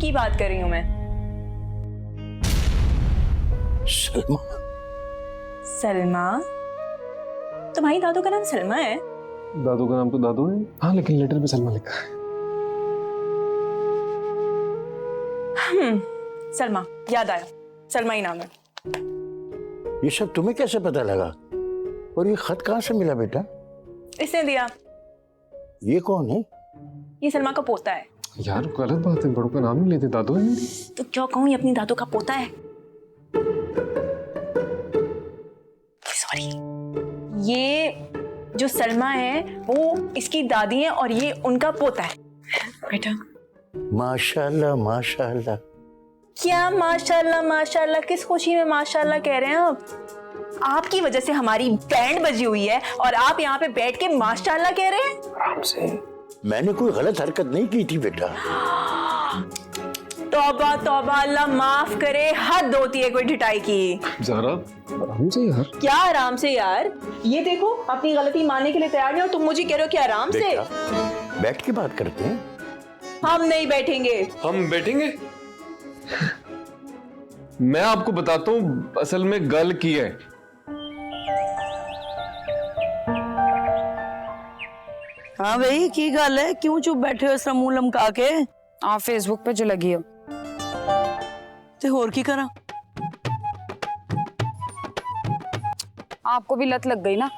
की बात कर रही हूँ मैं। सलमा। सलमा? तुम्हारी दादू का नाम सलमा है? दादू का नाम तो दादू है, हाँ, लेकिन लेटर पे सलमा लिखा है। सलमा, याद आया, सलमा ही नाम है। ये सब तुम्हें कैसे पता लगा? और ये खत कहाँ से मिला बेटा? इसने दिया। ये कौन है? ये सलमा का पोता है। यार गलत बात है, बड़ों का नाम नहीं लेते, दादू है मेरी। तो क्यों कहूँ, ये अपनी दादू का पोता है। सॉरी, ये जो सलमा है वो इसकी दादी है और ये उनका पोता है। बेटा माशाल्लाह माशाल्लाह। क्या माशाल्लाह माशाल्लाह? किस खुशी में माशाल्लाह कह रहे हैं आप? आपकी वजह से हमारी बैंड बजी हुई है और आप यहाँ पे बैठ के माशाल्लाह कह रहे हैं। आराम से। मैंने कोई गलत हरकत नहीं की थी बेटा। तौबा तौबा, अल्लाह माफ करे, हद होती है कोई ढिठाई की। ज़रा आराम से यार। क्या आराम से यार? ये देखो, अपनी गलती मानने के लिए तैयार नहीं हो, तुम मुझे कह रहे हो कि आराम से। बेटा बैठ के बात करते हैं। हम नहीं बैठेंगे। हम बैठेंगे। मैं आपको बताता हूँ असल में गल की है। हाँ भाई, की गल है? क्यों चुप बैठे हो इस तरह मुंह लमका के? आप फेसबुक पे जो लगी हो ते होर की करा? आपको भी लत लग गई ना?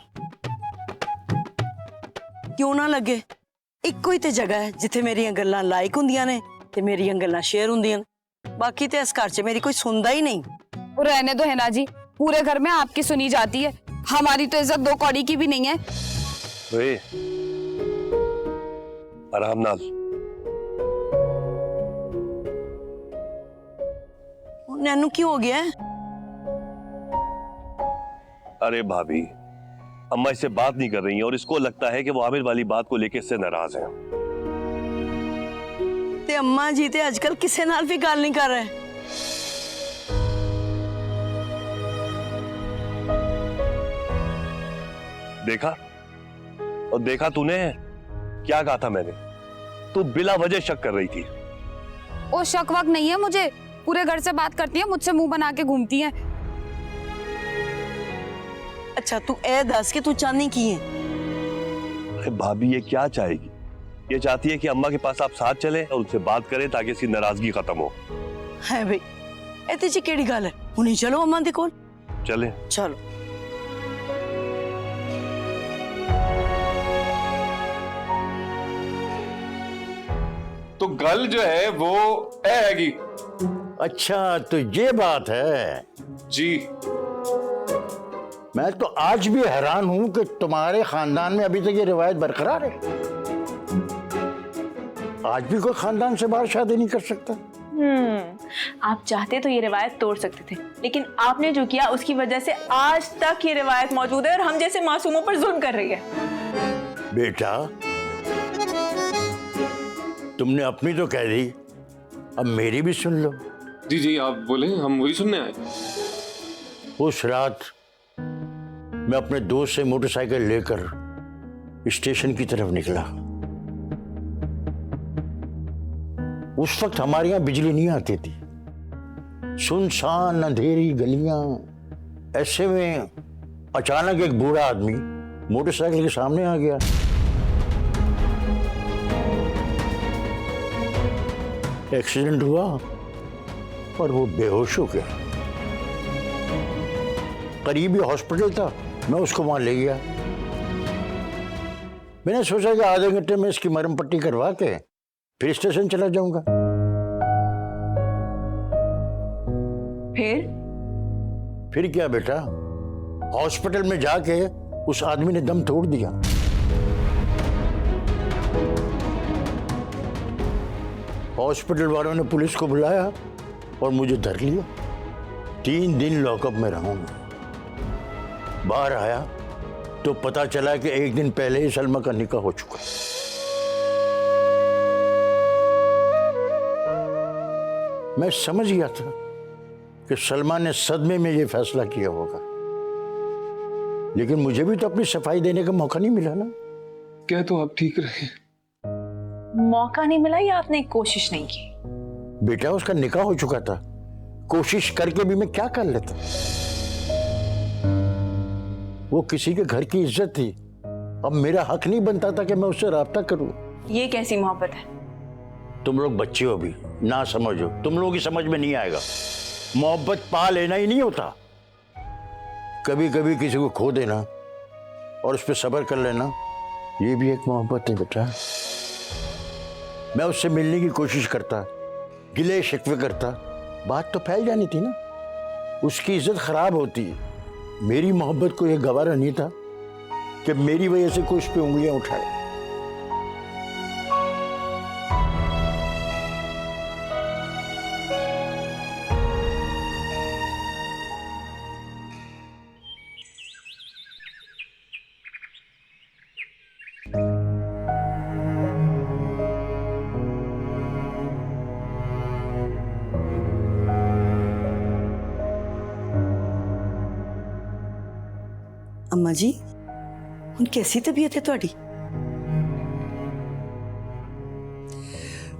क्यों ना लगे? इक्को ही ते जगह है जिथे मेरियां गल्लां लाइक हुंदियां ने ते मेरियां गल्लां शेयर हुंदियां ने। बाकी ते इस घर च मेरी कोई सुनदा ही नहीं। और रहने दो है ना जी, पूरे घर में आपकी सुनी जाती है, हमारी तो इज्जत दो कौड़ी की भी नहीं है। ओए, आराम नाल। नैनू क्यों हो गया है? अरे भाभी, अम्मा इससे बात नहीं कर रही हैं और इसको लगता है कि वो आमिर वाली बात को लेकर इससे नाराज हैं। ते अम्मा जी ते आजकल किसे नाल भी गल नहीं कर रहे। देखा? और देखा तूने क्या कहा था मैंने? तू बिला वजह शक कर रही थी। ओ शक वक नहीं है मुझे, पूरे घर से बात करती है, मुझसे मुंह बना के घूमती है। अच्छा तू ए दस के तू चाहनी की है? अरे भाभी, ये क्या चाहेगी? ये चाहती है कि अम्मा के पास आप साथ चले और उनसे बात करें ताकि इसकी नाराजगी खत्म हो। है भाई, एते च केड़ी गल है? हुनी चलो अम्मा दे कोल। चले। चलो। तो गल जो है वो हैगी। अच्छा तो ये बात है। जी। मैं तो आज भी हैरान हूं कि तुम्हारे खानदान में अभी तक ये रिवायत बरकरार है। आज भी कोई खानदान से बाहर शादी नहीं कर सकता। आप चाहते तो ये रिवायत तोड़ सकते थे, लेकिन आपने जो किया उसकी वजह से आज तक ये रिवायत मौजूद है और हम जैसे मासूमों पर जुल्म कर रही है। बेटा तुमने अपनी तो कह दी, अब मेरी भी सुन लो। जी जी आप बोले, हम वही सुनने आए। उस रात मैं अपने दोस्त से मोटरसाइकिल लेकर स्टेशन की तरफ निकला। उस वक्त हमारे यहां बिजली नहीं आती थी, सुनसान अंधेरी गलियां। ऐसे में अचानक एक बूढ़ा आदमी मोटरसाइकिल के सामने आ गया। एक्सीडेंट हुआ और वो बेहोश हो गया। करीबी हॉस्पिटल था, मैं उसको वहां ले गया। मैंने सोचा कि आधे घंटे में इसकी मरहम पट्टी करवा के फिर स्टेशन चला जाऊंगा। फिर क्या बेटा, हॉस्पिटल में जाके उस आदमी ने दम तोड़ दिया। हॉस्पिटल वालों ने पुलिस को बुलाया और मुझे धर लिया। 3 दिन लॉकअप में रहूंगा। बाहर आया तो पता चला कि 1 दिन पहले ही सलमा का निकाह हो चुका। मैं समझ गया था कि सलमा ने सदमे में यह फैसला किया होगा, लेकिन मुझे भी तो अपनी सफाई देने का मौका नहीं मिला ना। क्या तो आप ठीक रहे? मौका नहीं मिला या आपने कोशिश नहीं की? बेटा उसका निकाह हो चुका था, कोशिश करके भी मैं क्या कर लेता। वो किसी के घर की इज्जत थी, अब मेरा हक नहीं बनता था कि मैं उससे राब्ता करूं। ये कैसी मोहब्बत है? तुम लोग बच्चे हो, भी ना समझो, तुम लोगों की समझ में नहीं आएगा। मोहब्बत पा लेना ही नहीं होता, कभी कभी किसी को खो देना और उस पर सब्र कर लेना, ये भी एक मोहब्बत है बेटा। मैं उससे मिलने की कोशिश करता, गिले शिकवे करता, बात तो फैल जानी थी ना, उसकी इज्जत खराब होती। मेरी मोहब्बत को यह गवारा नहीं था कि मेरी वजह से कोई उस पे उंगलियां उठाए। अम्मा जी ਹੁਣ कैसी तबीयत है ਤੁਹਾਡੀ?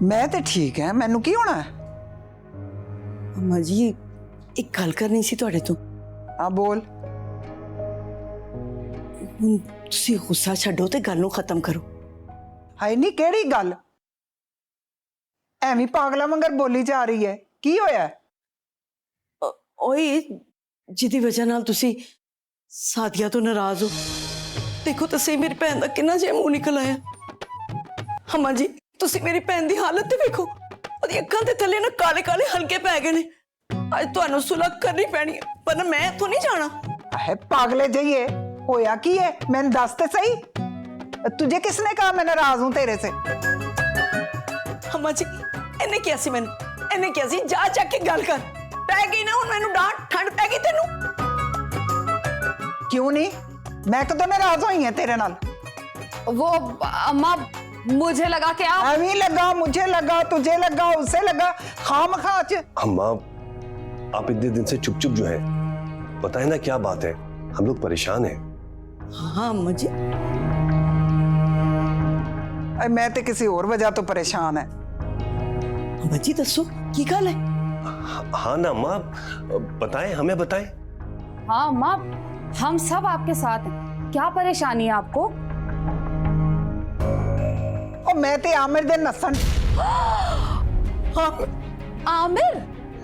मैं तो ठीक है, मैनू की होना है? अम्मा जी एक गल करनी सी ਤੁਹਾਡੇ ਤੋਂ। हाँ बोल। ਹੁਣ ਤੁਸੀਂ ਗੁੱਸਾ ਛੱਡੋ ਤੇ ਗੱਲ ਨੂੰ ਖਤਮ ਕਰੋ। हाय नी केड़ी गल? एवं पागला वांगर बोली जा रही है, की होया? ओए जिदी वजह नाल ਤੁਸੀਂ सादिया तो नाराज हो। देखो तो सही मेरी भैन का कितना जे मुंह निकल आया। अम्मा जी तुसी मेरी भैन की हालत तो देखो, ओदी अखां दे थल्ले ना काले काले हलके पै गए ने। अज तुहानू सुलह करनी पैनी है, पर मैं इत्थों नहीं जाना। है पागले जइए, होया की है? मैंने दस ते सही, तुझे किसने कहा मैं नाराज हूं तेरे से? अम्मा जी इन्हें क्या सी, मैनू इन्हें क्या सी, जा जाके गल कर। पै गई ना हुण मैनू डांट, ठंड पै गई तेनू। क्यों नहीं? मैं कदों नाराज हुई है तेरे नाल? वो अम्मा मुझे लगा कि आप एवं लगा, मुझे लगा, तुझे लगा, उसे लगा, खाम खाच। अम्मा आप इतने दिन से चुप चुप जो है, बताए ना क्या बात है, हम लोग परेशान हैं। हाँ अम्मा जी मैं तो किसी और वजह तो परेशान है। अम्मा जी दसो की गल है? हाँ ना अम्मा, बताएं, हमें बताएं। हाँ अम्मा हम सब आपके साथ हैं, क्या परेशानी है आपको? और मैं ते आमिर दे नसन। हाँ आमिर?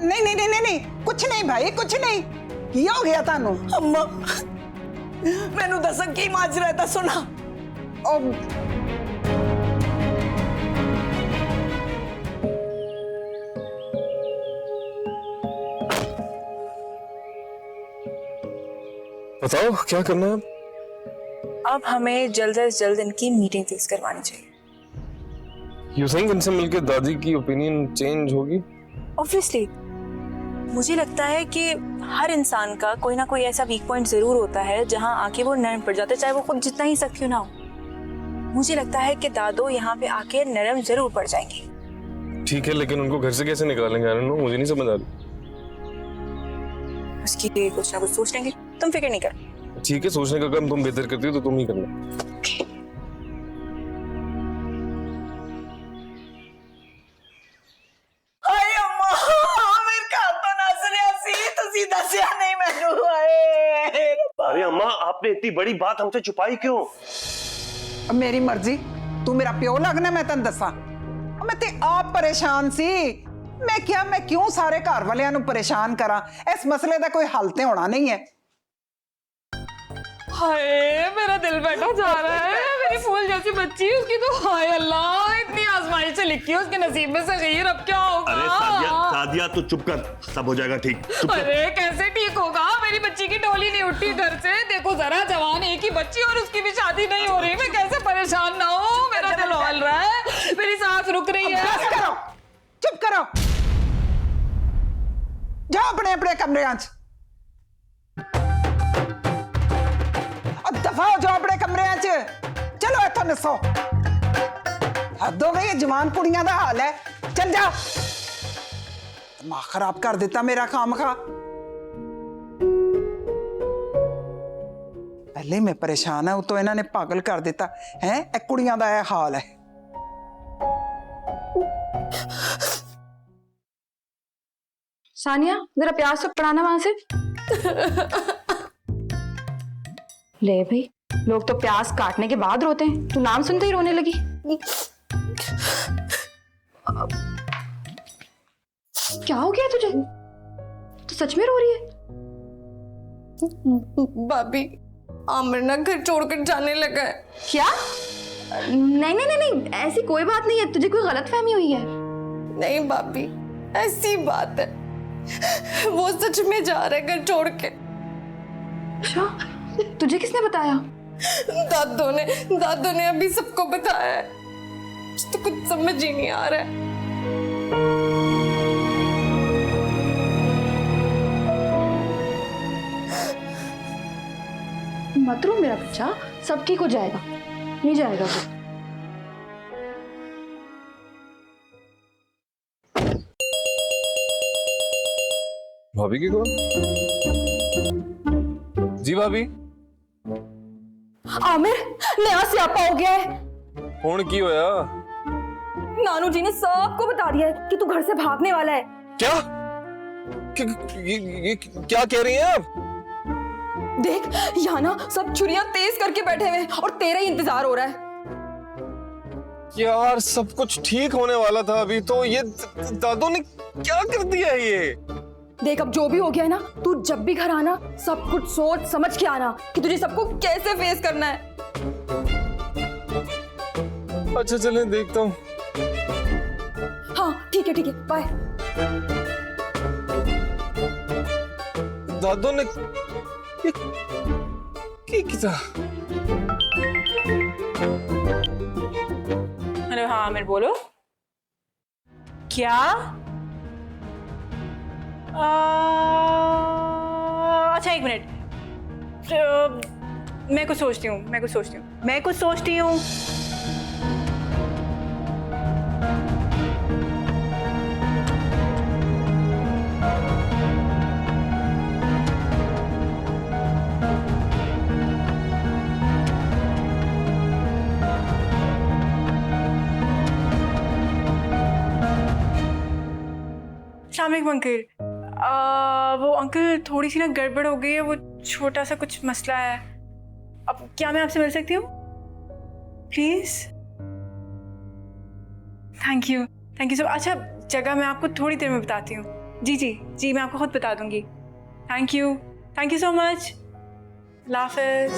नहीं नहीं नहीं नहीं नहीं, कुछ नहीं भाई, कुछ नहीं। की हो गया तानू? अम्मा मैनू दस की माजरा है, दसो ना। और बताओ क्या करना है? अब हमें जल्द से जल्द इनकी मीटिंग फिक्स करवानी चाहिए। यू थिंक इनसे मिलकर दादी की ओपिनियन चेंज होगी? ऑब्वियसली मुझे लगता है कि हर इंसान का कोई ना कोई ऐसा वीक पॉइंट जरूर होता है जहां आके वो नरम पड़ जाता है, चाहे वो खुद जितना ही सख्त क्यों ना हो। मुझे लगता है कि दादो यहाँ पे आके नरम जरूर पड़ जाएंगी। ठीक है, लेकिन उनको घर से कैसे निकालेंगे? आई डोंट नो, मुझे नहीं समझ आ रही। उसकी लिए कुछ ना कुछ सोच लेंगे, तुम फिक्र नहीं करो। ठीक है, सोचने का काम तुम बेहतर करती हो तो तुम ही करना। हाय अम्मा मेरे घर तो नस लिया सी, तुसी दसिया नहीं मैनू। हाय अरे अम्मा आपने इतनी बड़ी बात हमसे छुपाई क्यों? अब मेरी मर्जी, तू मेरा प्यो लगना मैं तेन दसा। मैं ते आप परेशान सी, मैं क्यों सारे घर वालियां नू परेशान करा? इस मसले का कोई हल ते होना नहीं है। हाय मेरा दिल बैठा जा रहा है, मेरी फूल जैसी बच्ची उसकी तो हाय अल्लाह इतनी आजमाइश से लिखी है उसके नसीब में से गई, अब क्या होगा? अरे सादिया तू चुप कर, सब हो जाएगा ठीक। चुप कर। अरे कैसे ठीक होगा? मेरी बच्ची की डोली नहीं उठती घर से, देखो जरा जवान एक ही बच्ची और उसकी भी शादी नहीं हो रही, मैं कैसे परेशान ना हूँ? मेरा दिल हौल रहा है, मेरी सांस रुक रही है। बस करो, चुप करो, जाओ अपने अपने कमरे च। दफा हो जाओ अपने कमरे च, चलो इथों नसो। हद हो गई है, जवान कुड़ियां दा हाल है। चल जा, दिमाग खराब कर दिता मेरा खामखा। पहले मैं परेशान है, उतो इन्होंने पागल कर दिता है। कुड़ियां दा यह हाल है। सानिया जरा प्याज तो पड़ाना वहां से। ले भाई, लोग तो प्याज काटने के बाद रोते हैं, तू नाम सुनते ही रोने लगी। क्या हो गया तुझे? तू सच में रो रही है? भाभी आमिर ना घर छोड़कर जाने लगा है। क्या? नहीं नहीं नहीं नहीं, ऐसी कोई बात नहीं है, तुझे कोई गलतफहमी हुई है। नहीं भाभी, ऐसी बात है, वो सच में जा रहा है घर छोड़ के। अच्छा, तुझे किसने बताया? दादू ने अभी सबको बताया है। तो कुछ समझ ही नहीं आ रहा है। मत रो मेरा बच्चा, सब ठीक हो जाएगा। नहीं जाएगा वो। भाभी की कॉल? जी भाभी। आमिर नया स्यापा हो गया है। कौन की होया? नानू जी ने सबको बता दिया है कि तू घर से भागने वाला है। क्या? ये क्या कह रही हैं आप? देख यहाँ ना सब छुरियां तेज करके बैठे हुए हैं और तेरा ही इंतजार हो रहा है। यार सब कुछ ठीक होने वाला था, अभी तो ये दादू ने क्या कर दिया है ये? देख अब जो भी हो गया है ना, तू जब भी घर आना सब कुछ सोच समझ के आना कि तुझे सबको कैसे फेस करना है। अच्छा चलें देखता हूँ। हाँ ठीक है बाय। दादू ने ये किया? हेलो, हाँ आमिर बोलो। क्या? अच्छा एक मिनट, मैं कुछ सोचती हूँ। अस्सलाम वालेकुम अंकल। वो अंकल थोड़ी सी ना गड़बड़ हो गई है, वो छोटा सा कुछ मसला है। अब क्या मैं आपसे मिल सकती हूँ प्लीज? थैंक यू सो। अच्छा जगह मैं आपको थोड़ी देर में बताती हूँ। जी मैं आपको खुद बता दूंगी। Thank you so much. अल्लाह हाफ़िज़।